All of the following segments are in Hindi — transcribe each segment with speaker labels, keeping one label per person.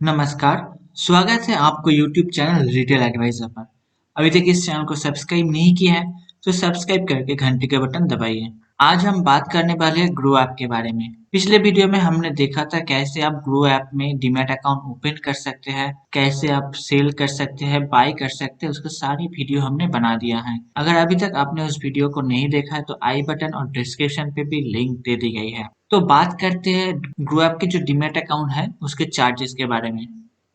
Speaker 1: नमस्कार, स्वागत है आपको YouTube चैनल रिटेल एडवाइजर पर। अभी तक इस चैनल को सब्सक्राइब नहीं किया है, तो सब्सक्राइब करके घंटी का बटन दबाइए। आज हम बात करने वाले हैं ग्रो ऐप के बारे में। पिछले वीडियो में हमने देखा था कैसे आप ग्रो ऐप में डीमैट अकाउंट ओपन कर सकते हैं, कैसे आप सेल कर सकते हैं, बाय कर सकते हैं, उसका सारी वीडियो हमने बना दिया है। अगर अभी तक आपने उस वीडियो को नहीं देखा है तो आई बटन और डिस्क्रिप्शन पे भी लिंक दे दी गई है। तो बात करते हैं ग्रो ऐप के जो डीमैट अकाउंट है उसके चार्जेस के बारे में।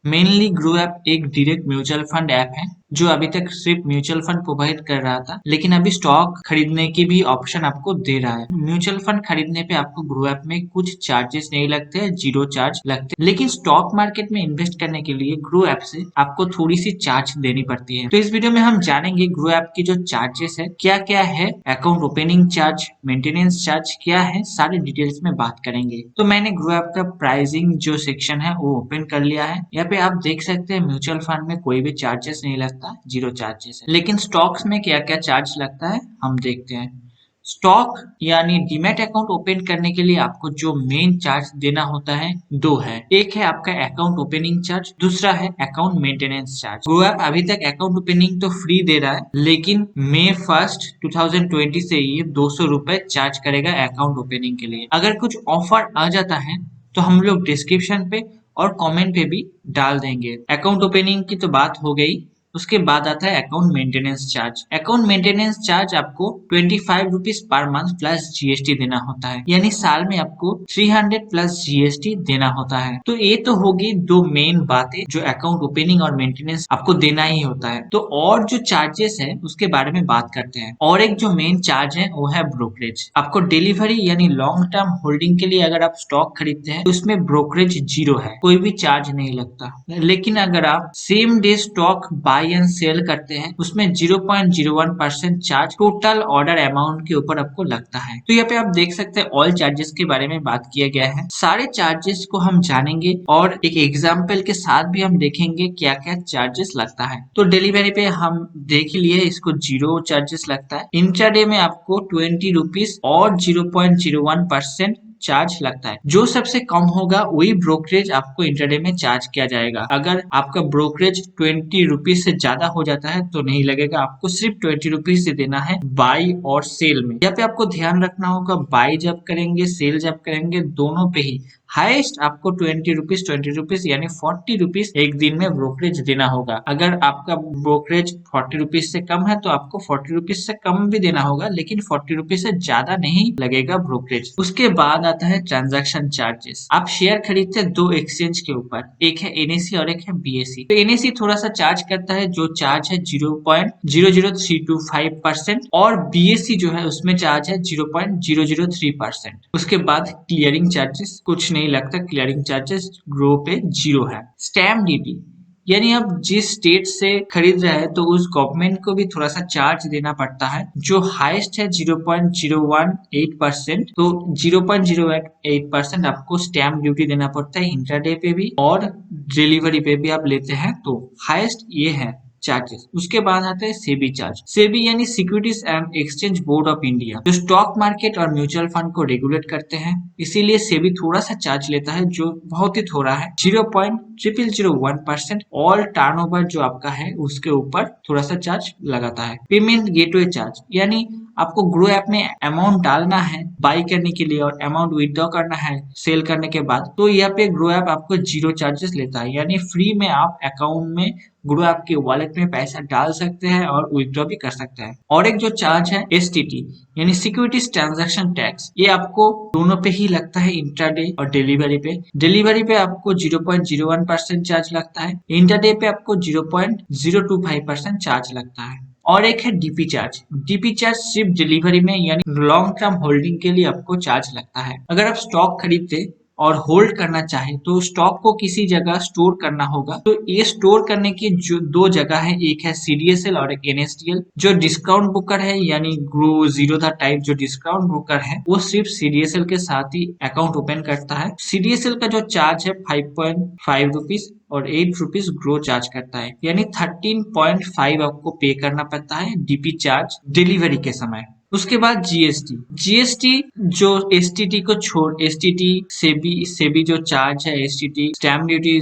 Speaker 1: मेनली ग्रो ऐप एक डायरेक्ट म्यूचुअल फंड ऐप है जो अभी तक सिर्फ म्यूचुअल फंड प्रोवाइड कर रहा था, लेकिन अभी स्टॉक खरीदने की भी ऑप्शन आपको दे रहा है। म्यूचुअल फंड खरीदने पे आपको ग्रो ऐप में कुछ चार्जेस नहीं लगते हैं, जीरो चार्ज लगते हैं, लेकिन स्टॉक मार्केट में इन्वेस्ट करने के लिए ग्रो ऐप से आपको थोड़ी सी चार्ज देनी पड़ती है। तो इस वीडियो में हम जानेंगे ग्रो ऐप की जो चार्जेस है क्या क्या है, account opening charge, maintenance charge क्या है, सारे डिटेल्स में बात करेंगे। तो मैंने ग्रो ऐप का प्राइसिंग जो सेक्शन है वो ओपन कर लिया है। यहाँ पे आप देख सकते हैं म्यूचुअल फंड में कोई भी चार्जेस नहीं लगता, जीरो चार्जेस है। लेकिन स्टॉक्स में क्या क्या चार्ज लगता है हम देखते हैं। स्टॉक यानी डीमैट अकाउंट ओपन करने के लिए आपको जो मेन चार्ज देना होता है दो है। एक है आपका अकाउंट ओपनिंग चार्ज, दूसरा है अकाउंट मेंटेनेंस चार्ज। गो ऐप अभी तक अकाउंट ओपनिंग तो फ्री दे रहा है, लेकिन मई 1 2020 से ये 200 रुपए चार्ज करेगा अकाउंट ओपनिंग के लिए। अगर कुछ ऑफर आ जाता है तो हम लोग डिस्क्रिप्शन पे और कमेंट पे भी डाल देंगे। अकाउंट ओपनिंग की तो बात हो गई, उसके बाद आता है account maintenance charge. Account maintenance charge आपको 25 rupees per month plus GST देना होता है, यानी साल में आपको 300 प्लस जीएसटी देना होता है। तो ये तो होगी दो मेन बातें जो अकाउंट ओपनिंग और मेंटेनेंस आपको देना ही होता है। तो और जो चार्जेस है उसके बारे में बात करते हैं। और एक जो मेन चार्ज है वो है ब्रोकरेज। आपको डिलीवरी यानी लॉन्ग टर्म होल्डिंग के लिए अगर आप स्टॉक खरीदते हैं तो उसमें ब्रोकरेज जीरो है, कोई भी चार्ज नहीं लगता। लेकिन अगर आप same day stock buy and sell करते हैं उसमें 0.01% चार्ज टोटल ऑर्डर अमाउंट के ऊपर आपको लगता है। तो यहाँ पे आप देख सकते हैं ऑल चार्जेस के बारे में बात किया गया है। सारे चार्जेस को हम जानेंगे और एक एग्जाम्पल के साथ भी हम देखेंगे क्या क्या चार्जेस लगता है। तो डिलीवरी पे हम देख लिए इसको जीरो चार्जेस लगता है। इंट्राडे में आपको 20 रुपीज और 0.01% चार्ज लगता है। जो सबसे कम होगा वही ब्रोकरेज आपको इंटरडे में चार्ज किया जाएगा। अगर आपका ब्रोकरेज 20 रुपीज से ज्यादा हो जाता है तो नहीं लगेगा, आपको सिर्फ 20 रुपीज से देना है बाई और सेल में। यहाँ पे आपको ध्यान रखना होगा, बाई जब करेंगे सेल जब करेंगे दोनों पे ही हाईएस्ट आपको 20 रुपीज यानी 40 रुपीज एक दिन में ब्रोकरेज देना होगा। अगर आपका ब्रोकरेज 40 रुपीज से कम है तो आपको 40 रुपीज से कम भी देना होगा, लेकिन 40 रुपीज से ज्यादा नहीं लगेगा ब्रोकरेज। उसके बाद आता है ट्रांजैक्शन चार्जेस। आप शेयर खरीदते हैं दो एक्सचेंज के ऊपर, एक है एनएसी और एक है बीएसई। तो एनएसी थोड़ा सा चार्ज करता है, जो चार्ज है 0.00325% और बीएसई जो है उसमें चार्ज है 0.003%। उसके बाद क्लियरिंग चार्जेस कुछ नहीं लगता, क्लियरिंग चार्जेस ग्रो पे जीरो है। स्टैम्प ड्यूटी यानी आप जिस स्टेट से खरीद रहे हैं तो उस गवर्नमेंट को भी थोड़ा सा चार्ज देना पड़ता है, जो हाईएस्ट है 0.018%। तो 0.018% आपको स्टैम्प ड्यूटी देना पड़ता है इंट्राडे पे भी और डिलीवरी पे भी आप लेते हैं तो हाईएस्ट ये है चार्जेस। उसके बाद आता है सेबी चार्ज। सेबी यानी securities and exchange board of India, जो स्टॉक मार्केट और म्यूचुअल फंड को रेगुलेट करते हैं, इसीलिए सेबी थोड़ा सा चार्ज लेता है, जो बहुत ही थोड़ा है 0.0001%। ऑल टर्नओवर जो आपका है उसके ऊपर थोड़ा सा चार्ज लगाता है। पेमेंट गेटवे चार्ज यानी आपको ग्रो ऐप में अमाउंट डालना है बाई करने के लिए और अमाउंट विड्रॉ करना है सेल करने के बाद, तो यहाँ पे ग्रो ऐप आपको जीरो चार्जेस लेता है, यानी फ्री में आप अकाउंट में ग्रो ऐप के वॉलेट में पैसा डाल सकते हैं और विड्रॉ भी कर सकते हैं। और एक जो चार्ज है एसटीटी यानी सिक्योरिटीज ट्रांजैक्शन टैक्स, ये आपको दोनों पे ही लगता है, इंट्राडे और डिलीवरी पे। डिलीवरी पे आपको 0.01% चार्ज लगता है, इंट्राडे पे आपको 0.025% चार्ज लगता है। और एक है डीपी चार्ज। डीपी चार्ज सिर्फ डिलीवरी में यानी लॉन्ग टर्म होल्डिंग के लिए आपको चार्ज लगता है। अगर आप स्टॉक खरीदते और होल्ड करना चाहे तो स्टॉक को किसी जगह स्टोर करना होगा। तो ये स्टोर करने की जो दो जगह है, एक है सीडीएसएल और एक एनएसडीएल। जो डिस्काउंट बुकर है यानी ग्रो जीरो द टाइप जो डिस्काउंट बुकर है वो सिर्फ सीडीएसएल के साथ ही अकाउंट ओपन करता है। सीडीएसएल का जो चार्ज है 5.5 रुपीज और 8 रुपीज ग्रो चार्ज करता है, यानी 13.5 आपको पे करना पड़ता है डीपी चार्ज डिलीवरी के समय। उसके बाद जीएसटी। जीएसटी जो एसटीटी को छोड़, एसटीटी सेबी जो चार्ज है, एसटीटी स्टैम्प ड्यूटी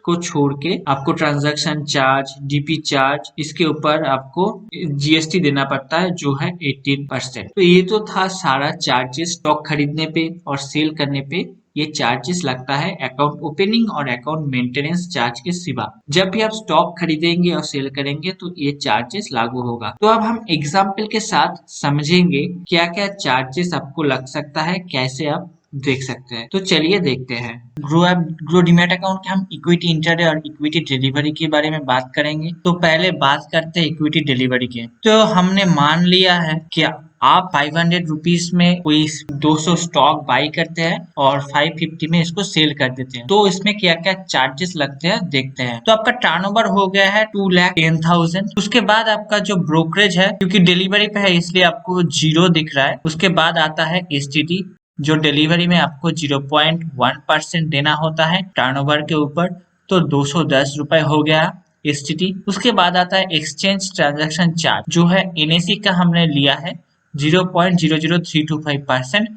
Speaker 1: को छोड़ के आपको ट्रांजैक्शन चार्ज, डीपी चार्ज, इसके ऊपर आपको जीएसटी देना पड़ता है जो है 18%। तो ये तो था सारा चार्जेस स्टॉक खरीदने पे और सेल करने पे ये चार्जेस लगता है अकाउंट ओपनिंग और अकाउंट मेंटेनेंस चार्ज के सिवा। जब भी आप स्टॉक खरीदेंगे और सेल करेंगे तो ये चार्जेस लागू होगा। तो अब हम एग्जाम्पल के साथ समझेंगे क्या क्या चार्जेस आपको लग सकता है, कैसे आप देख सकते हैं। तो चलिए देखते हैं। ग्रो डीमैट अकाउंट के हम इक्विटी इंटरडे और इक्विटी डिलीवरी के बारे में बात करेंगे। तो पहले बात करते हैं इक्विटी डिलीवरी के। तो हमने मान लिया है कि आप 500 रुपीज में कोई 200 स्टॉक बाई करते हैं और 550 में इसको सेल कर देते हैं। तो इसमें क्या क्या चार्जेस लगते हैं देखते हैं। तो आपका टर्नओवर हो गया है 2,10,000। उसके बाद आपका जो ब्रोकरेज है, क्योंकि डिलीवरी पे है इसलिए आपको जीरो दिख रहा है। उसके बाद आता है एसटीटी, जो डिलीवरी में आपको 0.1% देना होता है टर्नओवर के ऊपर। तो 210 रुपए हो गया एसटीटी। उसके बाद आता है एक्सचेंज ट्रांजैक्शन चार्ज, जो है एनएसी का हमने लिया है 0.00325%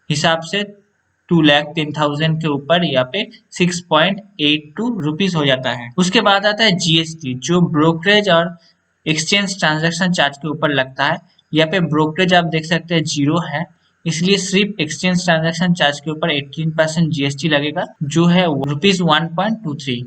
Speaker 1: हिसाब से 2,10,000 के ऊपर यहाँ पे 6.82 रुपीज हो जाता है। उसके बाद आता है जीएसटी, जो ब्रोकरेज और एक्सचेंज ट्रांजैक्शन चार्ज के ऊपर लगता है। यहाँ पे ब्रोकरेज आप देख सकते हैं जीरो है, इसलिए सिर्फ एक्सचेंज ट्रांजैक्शन चार्ज के ऊपर 18% जीएसटी लगेगा, जो है ₹1.23।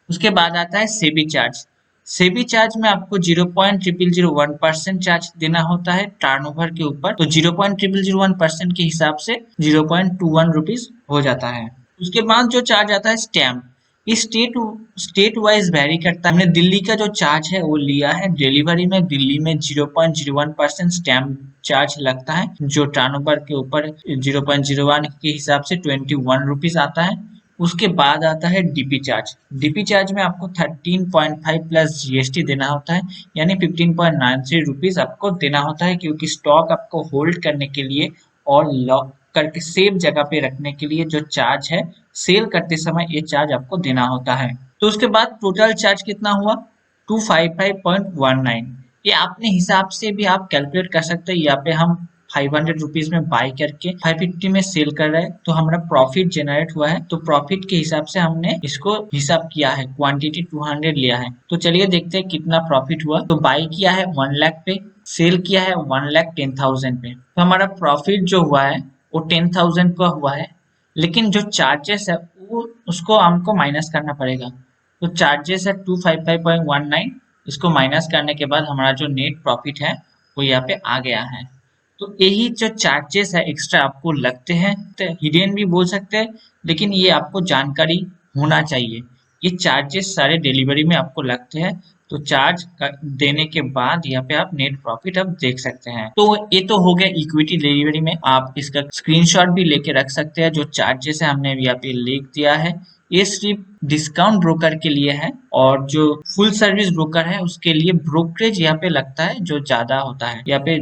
Speaker 1: उसके बाद आता है सेबी चार्ज। सेबी चार्ज में आपको 0.0001% चार्ज देना होता है टर्नओवर के ऊपर। तो 0.0001% के हिसाब से 0.21 रुपीज हो जाता है। उसके बाद जो चार्ज आता है स्टैम्प, इस स्टेट वाइज वेरी करता है। हमने दिल्ली का जो चार्ज है वो लिया है। डिलीवरी में दिल्ली में 0.01% स्टैम्प चार्ज लगता है, जो टर्नओवर के ऊपर 0.01 के हिसाब से 21 रुपीज आता है। उसके बाद आता है डीपी चार्ज। डीपी चार्ज में आपको 13.5 प्लस जीएसटी देना होता है, यानी 15.93 रुपीज आपको देना होता है, क्योंकि स्टॉक आपको होल्ड करने के लिए और लॉक करके सेफ जगह पे रखने के लिए जो चार्ज है, सेल करते समय ये चार्ज आपको देना होता है। तो उसके बाद टोटल चार्ज कितना हुआ 255.19। ये अपने हिसाब से भी आप कैलकुलेट कर सकते हैं। यहाँ पे हम 500 रुपीज में बाई करके 550 में सेल कर रहे हैं, तो हमारा प्रॉफिट जनरेट हुआ है। तो प्रॉफिट के हिसाब से हमने इसको हिसाब किया है, क्वांटिटी 200 लिया है। तो चलिए देखते हैं कितना प्रॉफिट हुआ। तो बाई किया है 1 लाख पे, सेल किया है 1,10,000 पे। तो हमारा प्रॉफिट जो हुआ है वो 10,000 का हुआ है, लेकिन जो चार्जेस है वो उसको हमको माइनस करना पड़ेगा। तो चार्जेस है 255.19, इसको माइनस करने के बाद हमारा जो नेट प्रॉफिट है वो यहाँ पे आ गया है। तो यही जो चार्जेस है एक्स्ट्रा आपको लगते हैं, तो हिडन भी बोल सकते हैं, लेकिन ये आपको जानकारी होना चाहिए। ये चार्जेस सारे डिलीवरी में आपको लगते हैं। तो चार्ज देने के बाद यहाँ पे आप नेट प्रॉफिट अब देख सकते हैं। तो ये तो हो गया इक्विटी डिलीवरी में। आप इसका स्क्रीनशॉट भी लेके रख सकते हैं। जो चार्जेस है हमने यहाँ पे लिख दिया है। ये सिर्फ डिस्काउंट ब्रोकर के लिए है, और जो फुल सर्विस ब्रोकर है उसके लिए ब्रोकरेज यहाँ पे लगता है जो ज्यादा होता है। यहाँ पे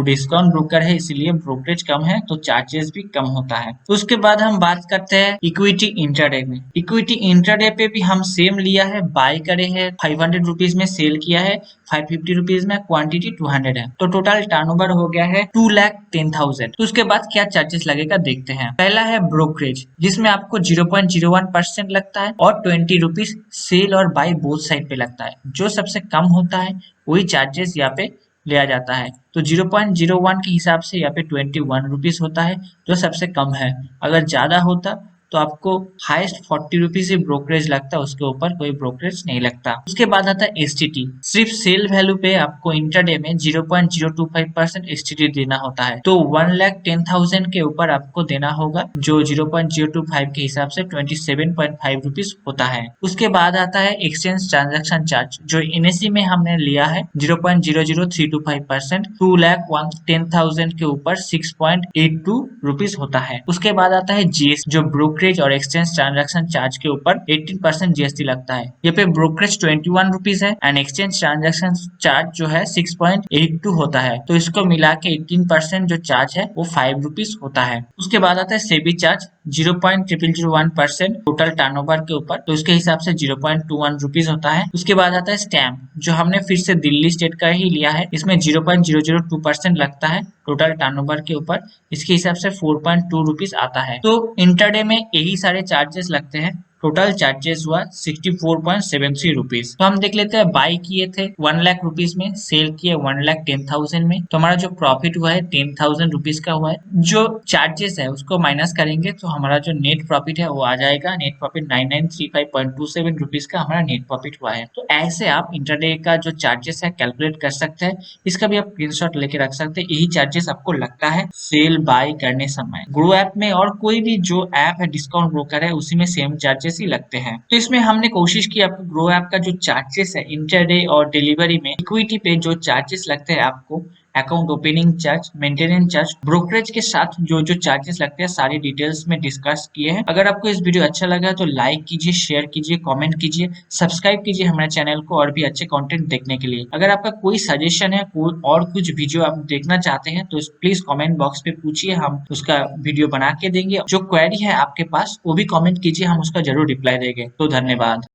Speaker 1: डिस्काउंट ब्रोकर है इसलिए ब्रोकरेज कम है, तो चार्जेस भी कम होता है। तो उसके बाद हम बात करते हैं इक्विटी इंट्राडे में। इक्विटी इंट्राडे पे भी हम सेम लिया है, बाय करे हैं 500 रुपीज में, सेल किया है 550 रुपीज में, क्वांटिटी 200 है। तो टोटल टर्नओवर हो गया है 2,10,000। तो उसके बाद क्या चार्जेस लगेगा देखते हैं। पहला है ब्रोकरेज, जिसमें आपको 0.01% लगता है और 20 रुपीज सेल और बाय बोथ साइड पे लगता है। जो सबसे कम होता है वही चार्जेस यहाँ पे लिया जाता है। तो 0.01 के हिसाब से यहाँ पे 21 रुपीज होता है, जो सबसे कम है। अगर ज्यादा होता तो आपको हाईएस्ट 40 रुपीज ही ब्रोकरेज लगता है, उसके ऊपर कोई ब्रोकरेज नहीं लगता। उसके बाद आता है एसटीटी। सिर्फ सेल वैल्यू पे आपको इंटरडे में 0.025% एसटीटी देना होता है। तो 1,10,000 के ऊपर आपको देना होगा, जो 0.025 के हिसाब से 27.5 रुपीज होता है। उसके बाद आता है एक्सचेंज ट्रांजेक्शन चार्ज, जो एनएससी में हमने लिया है 0.00325%। 2,10,000 के ऊपर 6.82 रुपीज होता है। उसके बाद आता है जीएसटी, जो ब्रोकर ब्रोकरेज और एक्सचेंज ट्रांजैक्शन चार्ज के ऊपर 18% जीएसटी लगता है। यहाँ पे ब्रोकरेज 21 रुपीज है एंड एक्सचेंज ट्रांजैक्शन चार्ज जो है 6.82 होता है। तो इसको मिला के 18% जो चार्ज है वो 5 रुपीज होता है। उसके बाद आता है सेबी चार्ज 0.0001% टोटल टर्नओवर के ऊपर, तो उसके हिसाब से 0.21 रुपीज होता है। उसके बाद आता है स्टैम्प, जो हमने फिर से दिल्ली स्टेट का ही लिया है, इसमें 0.002% लगता है टोटल टर्नओवर के ऊपर, इसके हिसाब से 4.2 रुपीज आता है। तो इंटरडे में यही सारे चार्जेस लगते हैं। टोटल चार्जेस हुआ 64.73 रुपीज। तो हम देख लेते हैं, बाई किए थे 1 लाख रुपीज में, सेल किए 1,10,000 में, तो हमारा जो प्रॉफिट हुआ है 10,000 रुपीज का हुआ है। जो चार्जेस है उसको माइनस करेंगे तो हमारा जो नेट प्रॉफिट है वो आ जाएगा। नेट प्रॉफिट 9935.27 रुपीज का हमारा नेट प्रॉफिट हुआ है। तो ऐसे आप इंटरडे का जो चार्जेस है कैलकुलेट कर सकते हैं। इसका भी आप स्क्रीनशॉट लेके रख सकते हैं। यही चार्जेस आपको लगता है सेल बाय करने समय। ग्रो ऐप में और कोई भी जो ऐप है डिस्काउंट ब्रोकर है उसी में सेम चार्जेस ही लगते हैं। तो इसमें हमने कोशिश की आपको ग्रो ऐप का जो चार्जेस है इंटरडे और डिलीवरी में इक्विटी पे जो चार्जेस लगते हैं आपको, account opening charge, maintenance charge, brokerage के साथ जो जो चार्जेस लगते हैं सारी डिटेल्स में डिस्कस किए हैं। अगर आपको इस वीडियो अच्छा लगा तो लाइक कीजिए, शेयर कीजिए, कमेंट कीजिए, सब्सक्राइब कीजिए हमारे चैनल को और भी अच्छे कंटेंट देखने के लिए। अगर आपका कोई सजेशन है, कोई और कुछ वीडियो आप देखना चाहते हैं तो प्लीज कमेंट बॉक्स पे पूछिए, हम उसका वीडियो बना के देंगे। जो क्वेरी है आपके पास वो भी कमेंट कीजिए, हम उसका जरूर रिप्लाई देंगे। तो धन्यवाद।